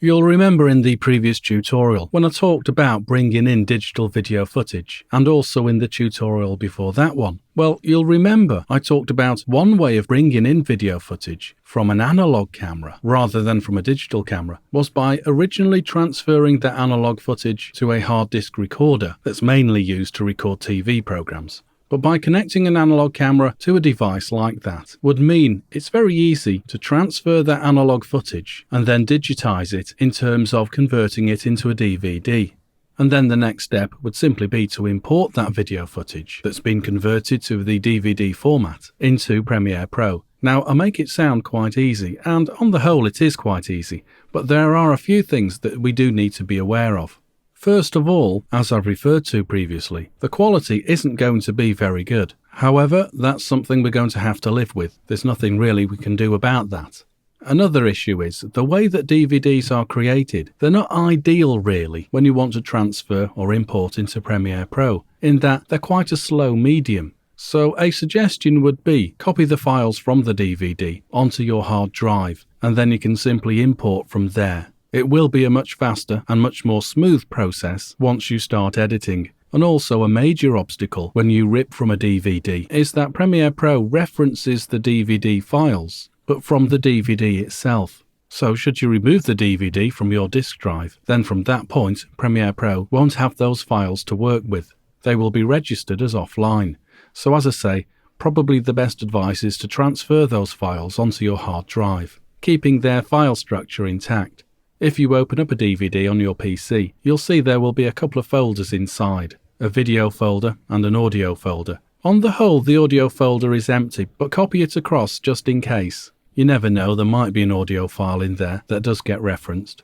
You'll remember in the previous tutorial when I talked about bringing in digital video footage, and also in the tutorial before that one. Well, you'll remember I talked about one way of bringing in video footage from an analog camera rather than from a digital camera was by originally transferring the analog footage to a hard disk recorder that's mainly used to record TV programs. But by connecting an analog camera to a device like that would mean it's very easy to transfer that analog footage and then digitize it in terms of converting it into a DVD. And then the next step would simply be to import that video footage that's been converted to the DVD format into Premiere Pro. Now, I make it sound quite easy, and on the whole it is quite easy, but there are a few things that we do need to be aware of. First of all, as I've referred to previously, the quality isn't going to be very good. However, that's something we're going to have to live with. There's nothing really we can do about that. Another issue is the way that DVDs are created. They're not ideal really when you want to transfer or import into Premiere Pro, in that they're quite a slow medium. So a suggestion would be copy the files from the DVD onto your hard drive, and then you can simply import from there. It will be a much faster and much more smooth process once you start editing. And also a major obstacle when you rip from a DVD is that Premiere Pro references the DVD files, but from the DVD itself. So should you remove the DVD from your disk drive, then from that point Premiere Pro won't have those files to work with. They will be registered as offline. So as I say, probably the best advice is to transfer those files onto your hard drive, keeping their file structure intact. If you open up a DVD on your PC, you'll see there will be a couple of folders inside, a video folder and an audio folder. On the whole, the audio folder is empty, but copy it across just in case. You never know, there might be an audio file in there that does get referenced.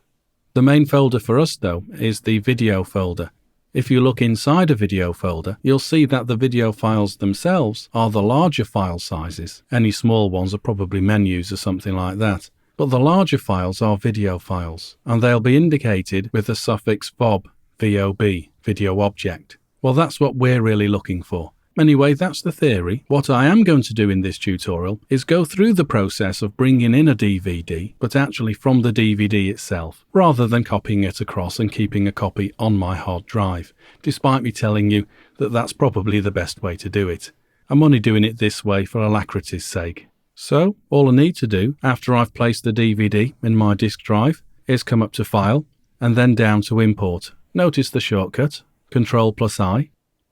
The main folder for us though is the video folder. If you look inside a video folder, you'll see that the video files themselves are the larger file sizes. Any small ones are probably menus or something like that. But the larger files are video files, and they'll be indicated with the suffix VOB, VOB, video object. Well, that's what we're really looking for. Anyway, that's the theory. What I am going to do in this tutorial is go through the process of bringing in a DVD, but actually from the DVD itself, rather than copying it across and keeping a copy on my hard drive, despite me telling you that that's probably the best way to do it. I'm only doing it this way for alacrity's sake. So, all I need to do, after I've placed the DVD in my disk drive, is come up to File, and then down to Import. Notice the shortcut, Ctrl+I,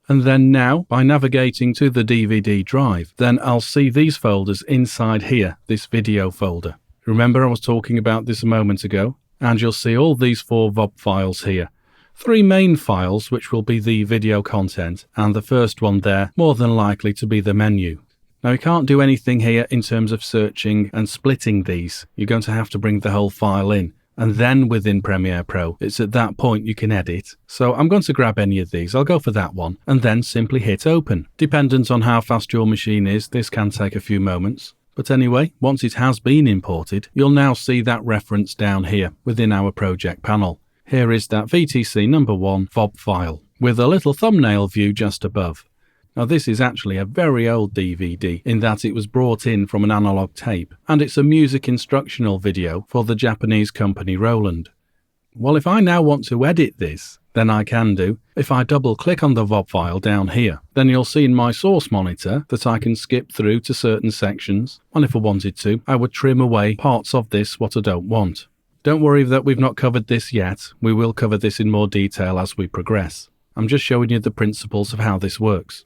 and then now, by navigating to the DVD drive, then I'll see these folders inside here, this video folder. Remember I was talking about this a moment ago, and you'll see all these 4 VOB files here. 3 main files, which will be the video content, and the first one there, more than likely to be the menu. Now you can't do anything here in terms of searching and splitting these. You're going to have to bring the whole file in. And then within Premiere Pro, it's at that point you can edit. So I'm going to grab any of these. I'll go for that one and then simply hit open. Dependent on how fast your machine is, this can take a few moments. But anyway, once it has been imported, you'll now see that reference down here within our project panel. Here is that VTC number 1 VOB file with a little thumbnail view just above. Now this is actually a very old DVD in that it was brought in from an analog tape, and it's a music instructional video for the Japanese company Roland. Well, if I now want to edit this, then I can do. If I double click on the VOB file down here, then you'll see in my source monitor that I can skip through to certain sections, and if I wanted to, I would trim away parts of this what I don't want. Don't worry that we've not covered this yet. We will cover this in more detail as we progress. I'm just showing you the principles of how this works.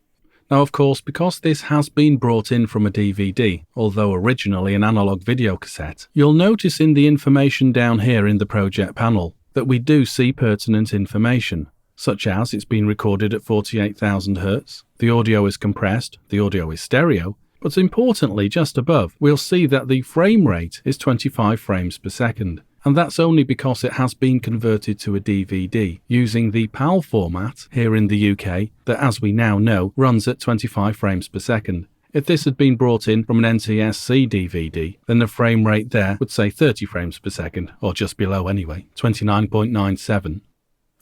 Now, of course, because this has been brought in from a DVD, although originally an analog video cassette, you'll notice in the information down here in the project panel that we do see pertinent information, such as it's been recorded at 48,000 Hz, the audio is compressed, the audio is stereo, but importantly, just above, we'll see that the frame rate is 25 frames per second. And that's only because it has been converted to a DVD using the PAL format here in the UK that, as we now know, runs at 25 frames per second. If this had been brought in from an NTSC DVD, then the frame rate there would say 30 frames per second, or just below anyway, 29.97.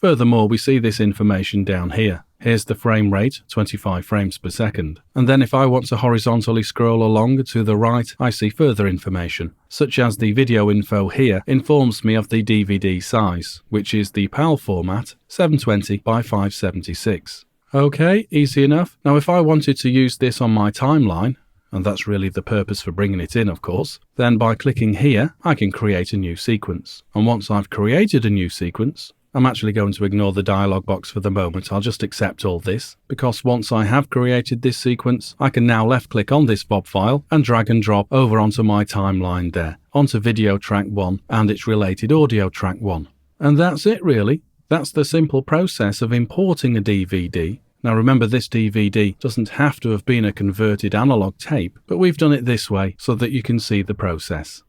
Furthermore, we see this information down here. Here's the frame rate, 25 frames per second. And then if I want to horizontally scroll along to the right, I see further information, such as the video info here informs me of the DVD size, which is the PAL format, 720 by 576. Okay, easy enough. Now if I wanted to use this on my timeline, and that's really the purpose for bringing it in, of course, then by clicking here, I can create a new sequence. And once I've created a new sequence, I'm actually going to ignore the dialog box for the moment. I'll just accept all this, because once I have created this sequence, I can now left click on this FOB file and drag and drop over onto my timeline there, onto video track 1 and its related audio track 1. And that's it really. That's the simple process of importing a DVD. Now remember, this DVD doesn't have to have been a converted analog tape, but we've done it this way so that you can see the process.